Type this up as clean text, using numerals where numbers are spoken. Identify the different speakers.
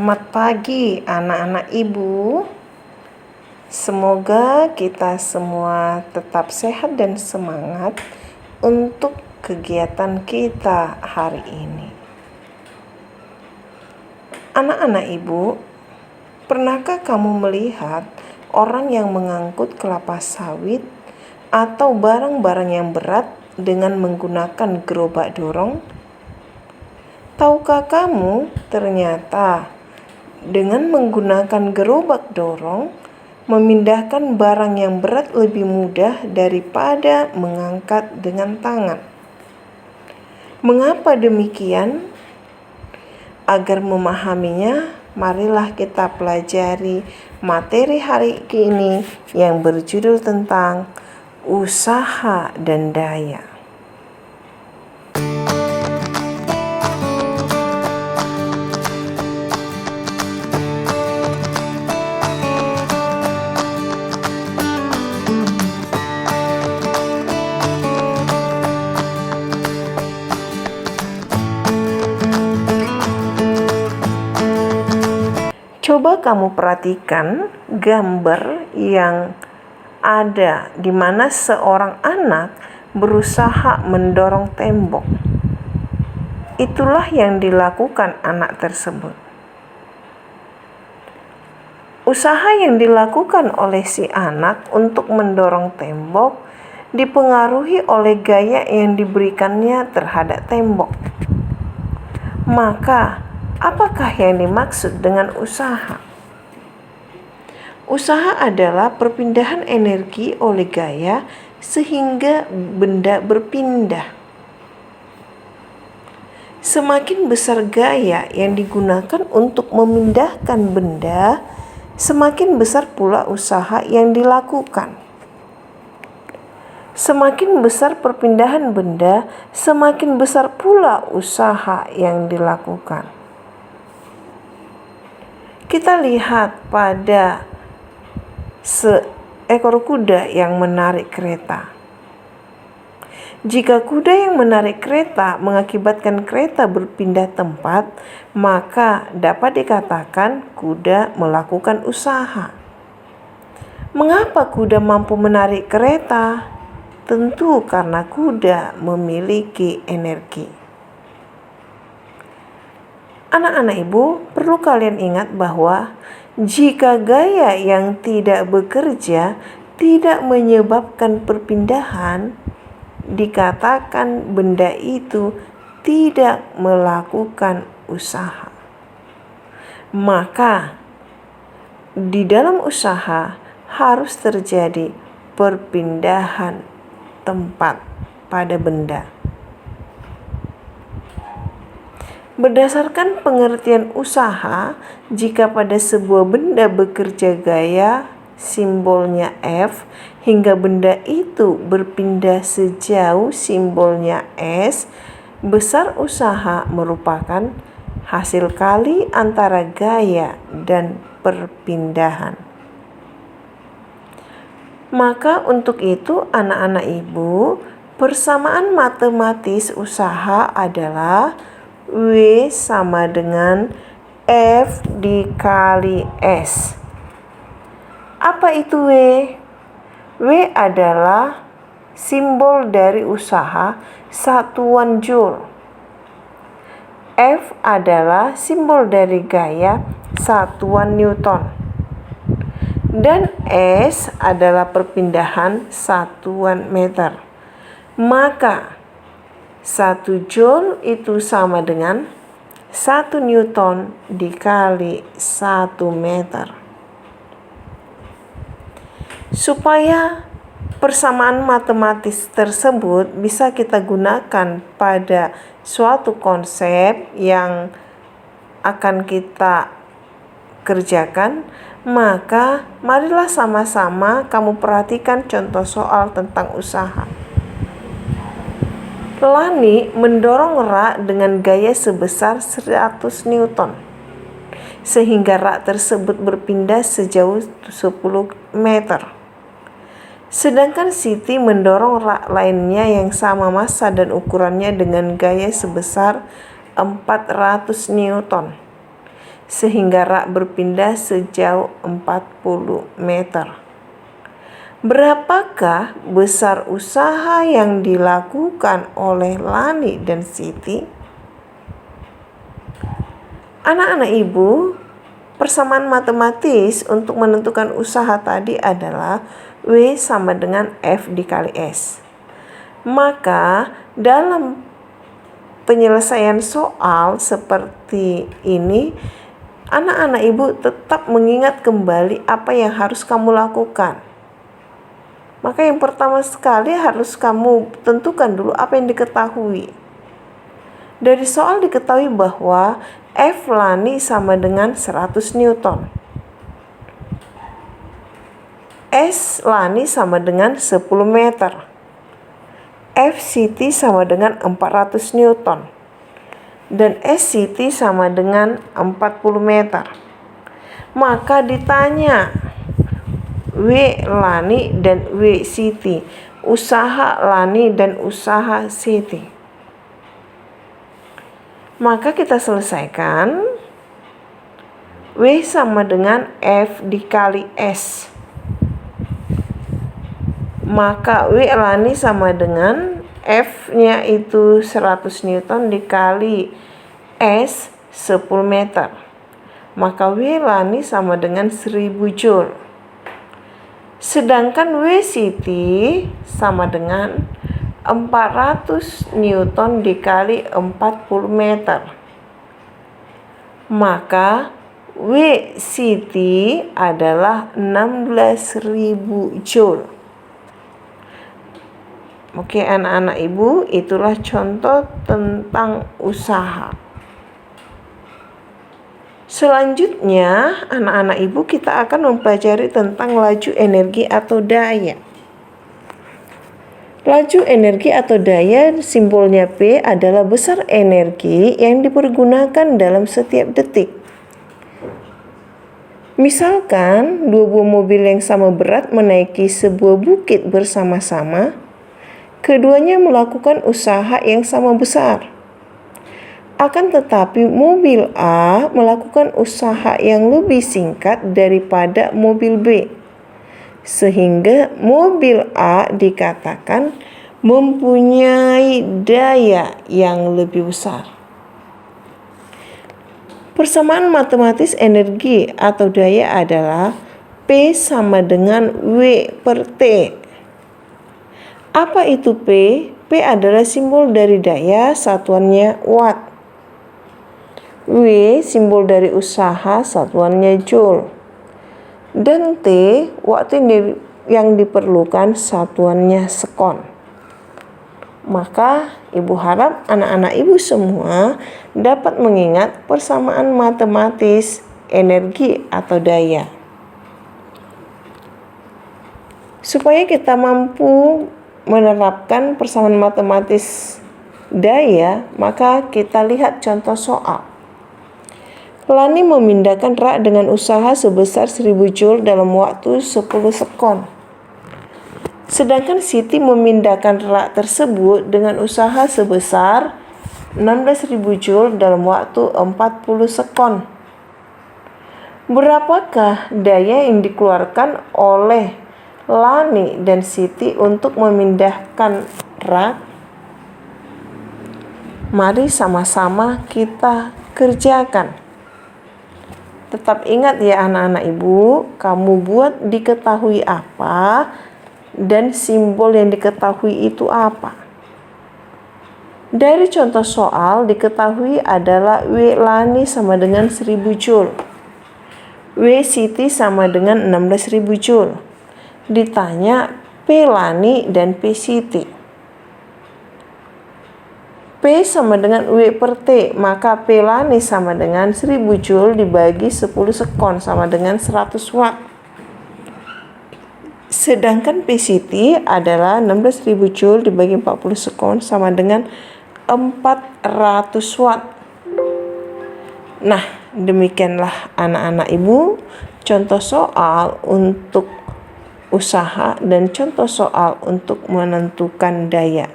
Speaker 1: Selamat pagi anak-anak ibu. Semoga kita semua tetap sehat dan semangat untuk kegiatan kita hari ini. Anak-anak ibu, pernahkah kamu melihat orang yang mengangkut kelapa sawit atau barang-barang yang berat dengan menggunakan gerobak dorong? Tahukah kamu, ternyata dengan menggunakan gerobak dorong, memindahkan barang yang berat lebih mudah daripada mengangkat dengan tangan. Mengapa demikian? Agar memahaminya, marilah kita pelajari materi hari ini yang berjudul tentang usaha dan daya. Coba kamu perhatikan gambar yang ada di mana seorang anak berusaha mendorong tembok. Itulah yang dilakukan anak tersebut. Usaha yang dilakukan oleh si anak untuk mendorong tembok dipengaruhi oleh gaya yang diberikannya terhadap tembok. Maka, apakah yang dimaksud dengan usaha? Usaha adalah perpindahan energi oleh gaya sehingga benda berpindah. Semakin besar gaya yang digunakan untuk memindahkan benda, semakin besar pula usaha yang dilakukan. Semakin besar perpindahan benda, semakin besar pula usaha yang dilakukan. Kita lihat pada seekor kuda yang menarik kereta. Jika kuda yang menarik kereta mengakibatkan kereta berpindah tempat, maka dapat dikatakan kuda melakukan usaha. Mengapa kuda mampu menarik kereta? Tentu karena kuda memiliki energi. Anak-anak ibu, perlu kalian ingat bahwa jika gaya yang tidak bekerja tidak menyebabkan perpindahan, dikatakan benda itu tidak melakukan usaha. Maka, di dalam usaha harus terjadi perpindahan tempat pada benda. Berdasarkan pengertian usaha, jika pada sebuah benda bekerja gaya, simbolnya F, hingga benda itu berpindah sejauh simbolnya S, besar usaha merupakan hasil kali antara gaya dan perpindahan. Maka untuk itu anak-anak ibu, persamaan matematis usaha adalah W sama dengan F dikali S. Apa itu W? W adalah simbol dari usaha satuan joule. F adalah simbol dari gaya satuan Newton. Dan S adalah perpindahan satuan meter. Maka 1 joule itu sama dengan 1 Newton dikali 1 meter. Supaya persamaan matematis tersebut bisa kita gunakan pada suatu konsep yang akan kita kerjakan, maka marilah sama-sama kamu perhatikan contoh soal tentang usaha. Lani mendorong rak dengan gaya sebesar 100 Newton, sehingga rak tersebut berpindah sejauh 10 meter. Sedangkan Siti mendorong rak lainnya yang sama massa dan ukurannya dengan gaya sebesar 400 Newton. sehingga rak berpindah sejauh 40 meter. Berapakah besar usaha yang dilakukan oleh Lani dan Siti? Anak-anak ibu, persamaan matematis untuk menentukan usaha tadi adalah W sama dengan F dikali S. Maka dalam penyelesaian soal seperti ini, anak-anak ibu tetap mengingat kembali apa yang harus kamu lakukan. Maka yang pertama sekali harus kamu tentukan dulu apa yang diketahui. Dari soal diketahui bahwa F Lani sama dengan 100 Newton. S Lani sama dengan 10 meter. F Siti sama dengan 400 Newton. Dan S Siti sama dengan 40 meter. Maka ditanya W Lani dan W Siti, usaha Lani dan usaha Siti. Maka kita selesaikan. W sama dengan F dikali S. Maka W Lani sama dengan F-nya itu 100 Newton dikali S 10 meter. Maka W Lani sama dengan 1000 Joule. Sedangkan W Siti sama dengan 400 Newton dikali 40 meter. Maka W Siti adalah 16.000 Joule. Oke anak-anak ibu, itulah contoh tentang usaha. Selanjutnya anak-anak ibu kita akan mempelajari tentang laju energi atau daya. Laju energi atau daya simbolnya P adalah besar energi yang dipergunakan dalam setiap detik. Misalkan dua buah mobil yang sama berat menaiki sebuah bukit bersama-sama. Keduanya melakukan usaha yang sama besar. Akan tetapi mobil A melakukan usaha yang lebih singkat daripada mobil B. Sehingga mobil A dikatakan mempunyai daya yang lebih besar. Persamaan matematis energi atau daya adalah P sama dengan W per T. Apa itu P? P adalah simbol dari daya, satuannya watt. W simbol dari usaha, satuannya joule. Dan T, waktu yang diperlukan, satuannya sekon. Maka ibu harap anak-anak ibu semua dapat mengingat persamaan matematis energi atau daya. Supaya kita mampu menerapkan persamaan matematis daya, maka kita lihat contoh soal. Lani memindahkan rak dengan usaha sebesar 1000 Joule dalam waktu 10 sekon. Sedangkan Siti memindahkan rak tersebut dengan usaha sebesar 16.000 Joule dalam waktu 40 sekon. Berapakah daya yang dikeluarkan oleh Lani dan Siti untuk memindahkan rak? Mari sama-sama kita kerjakan. Tetap ingat ya anak-anak ibu, kamu buat diketahui apa dan simbol yang diketahui itu apa. Dari contoh soal diketahui adalah W Lani sama dengan 1000 Joule. W Siti sama dengan 16.000 Joule. Ditanya P Lani dan P Siti. P sama dengan W per T, maka P Lani sama dengan 1000 Joule dibagi 10 sekon sama dengan 100 watt. Sedangkan P Siti adalah 16.000 Joule dibagi 40 sekon sama dengan 400 watt. Nah, demikianlah anak-anak ibu contoh soal untuk usaha dan contoh soal untuk menentukan daya.